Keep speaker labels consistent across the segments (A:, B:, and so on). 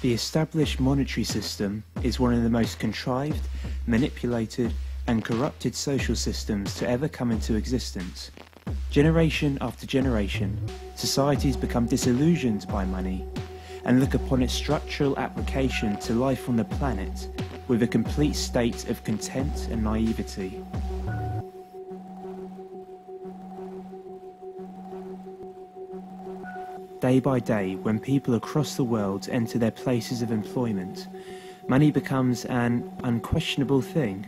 A: The established monetary system is one of the most contrived, manipulated, and corrupted social systems to ever come into existence. Generation after generation, societies become disillusioned by money and look upon its structural application to life on the planet with a complete state of content and naivety. Day by day, when people across the world enter their places of employment, money becomes an unquestionable thing,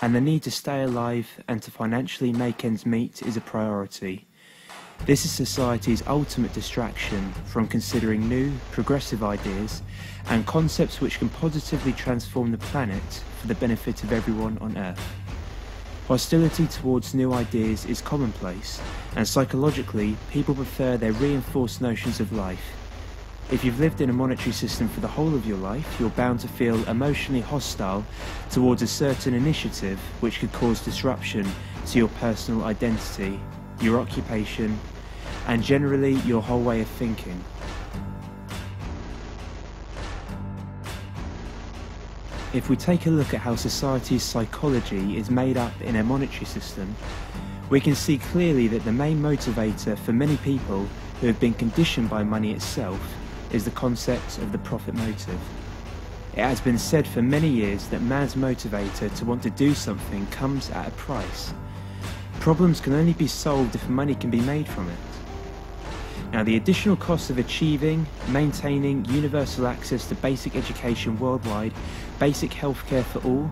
A: and the need to stay alive and to financially make ends meet is a priority. This is society's ultimate distraction from considering new, progressive ideas and concepts which can positively transform the planet for the benefit of everyone on Earth. Hostility towards new ideas is commonplace, and psychologically, people prefer their reinforced notions of life. If you've lived in a monetary system for the whole of your life, you're bound to feel emotionally hostile towards a certain initiative which could cause disruption to your personal identity, your occupation, and generally your whole way of thinking. If we take a look at how society's psychology is made up in a monetary system, we can see clearly that the main motivator for many people who have been conditioned by money itself is the concept of the profit motive. It has been said for many years that man's motivator to want to do something comes at a price. Problems can only be solved if money can be made from it. Now, the additional costs of achieving, maintaining universal access to basic education worldwide, basic healthcare for all,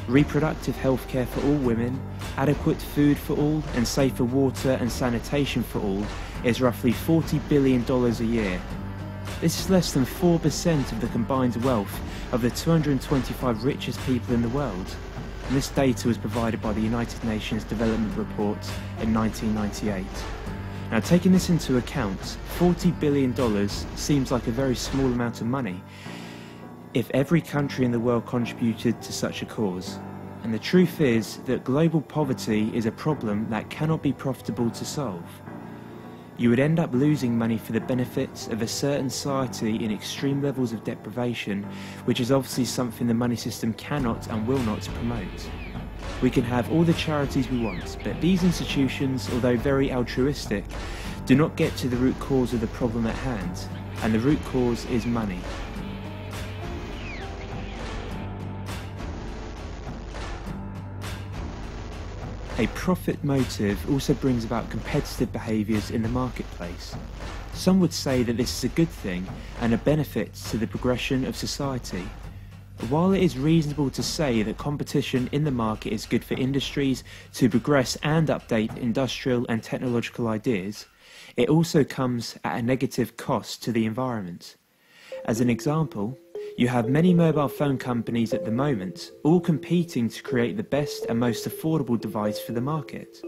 A: reproductive healthcare for all women, adequate food for all, and safer water and sanitation for all is roughly $40 billion a year. This is less than 4% of the combined wealth of the 225 richest people in the world. And this data was provided by the United Nations Development Report in 1998. Now, taking this into account, $40 billion seems like a very small amount of money if every country in the world contributed to such a cause. And the truth is that global poverty is a problem that cannot be profitable to solve. You would end up losing money for the benefits of a certain society in extreme levels of deprivation, which is obviously something the money system cannot and will not promote. We can have all the charities we want, but these institutions, although very altruistic, do not get to the root cause of the problem at hand, and the root cause is money. A profit motive also brings about competitive behaviours in the marketplace. Some would say that this is a good thing and a benefit to the progression of society. While it is reasonable to say that competition in the market is good for industries to progress and update industrial and technological ideas, it also comes at a negative cost to the environment. As an example, you have many mobile phone companies at the moment, all competing to create the best and most affordable device for the market.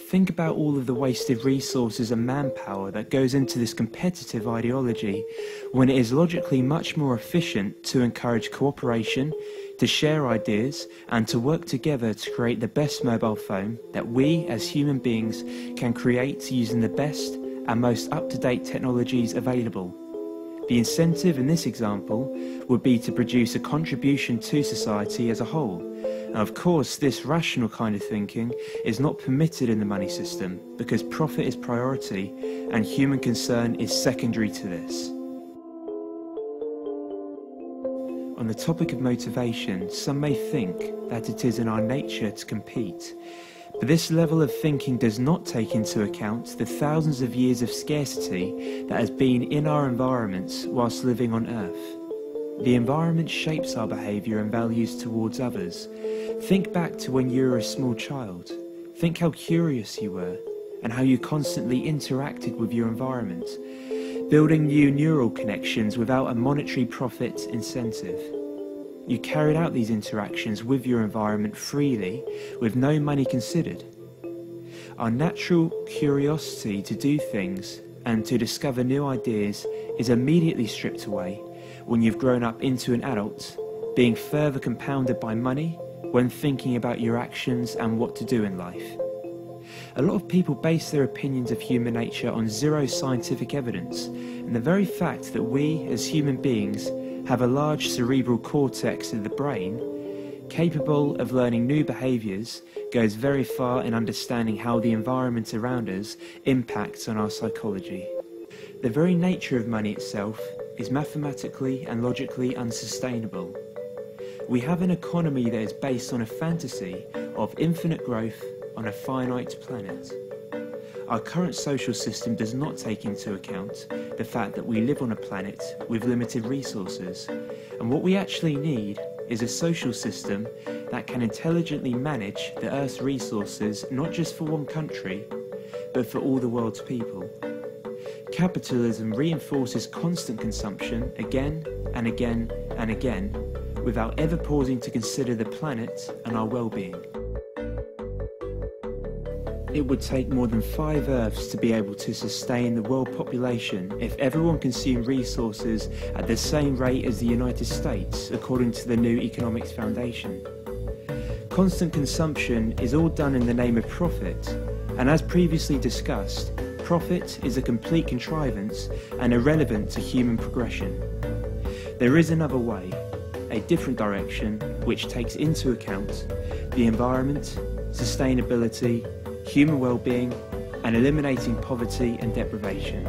A: Think about all of the wasted resources and manpower that goes into this competitive ideology, when it is logically much more efficient to encourage cooperation, to share ideas, and to work together to create the best mobile phone that we as human beings can create using the best and most up-to-date technologies available. The incentive in this example would be to produce a contribution to society as a whole. Now, of course, this rational kind of thinking is not permitted in the money system because profit is priority and human concern is secondary to this. On the topic of motivation, some may think that it is in our nature to compete. But this level of thinking does not take into account the thousands of years of scarcity that has been in our environments whilst living on Earth. The environment shapes our behaviour and values towards others. Think back to when you were a small child. Think how curious you were and how you constantly interacted with your environment, building new neural connections without a monetary profit incentive. You carried out these interactions with your environment freely, with no money considered. Our natural curiosity to do things and to discover new ideas is immediately stripped away when you've grown up into an adult, being further compounded by money when thinking about your actions and what to do in life. A lot of people base their opinions of human nature on zero scientific evidence, and the very fact that we, as human beings, have a large cerebral cortex of the brain, capable of learning new behaviours, goes very far in understanding how the environment around us impacts on our psychology. The very nature of money itself is mathematically and logically unsustainable. We have an economy that is based on a fantasy of infinite growth on a finite planet. Our current social system does not take into account the fact that we live on a planet with limited resources, and what we actually need is a social system that can intelligently manage the Earth's resources not just for one country, but for all the world's people. Capitalism reinforces constant consumption again and again and again, without ever pausing to consider the planet and our well-being. It would take more than 5 Earths to be able to sustain the world population if everyone consumed resources at the same rate as the United States, according to the New Economics Foundation. Constant consumption is all done in the name of profit, and as previously discussed, profit is a complete contrivance and irrelevant to human progression. There is another way, a different direction, which takes into account the environment, sustainability, human well-being, and eliminating poverty and deprivation.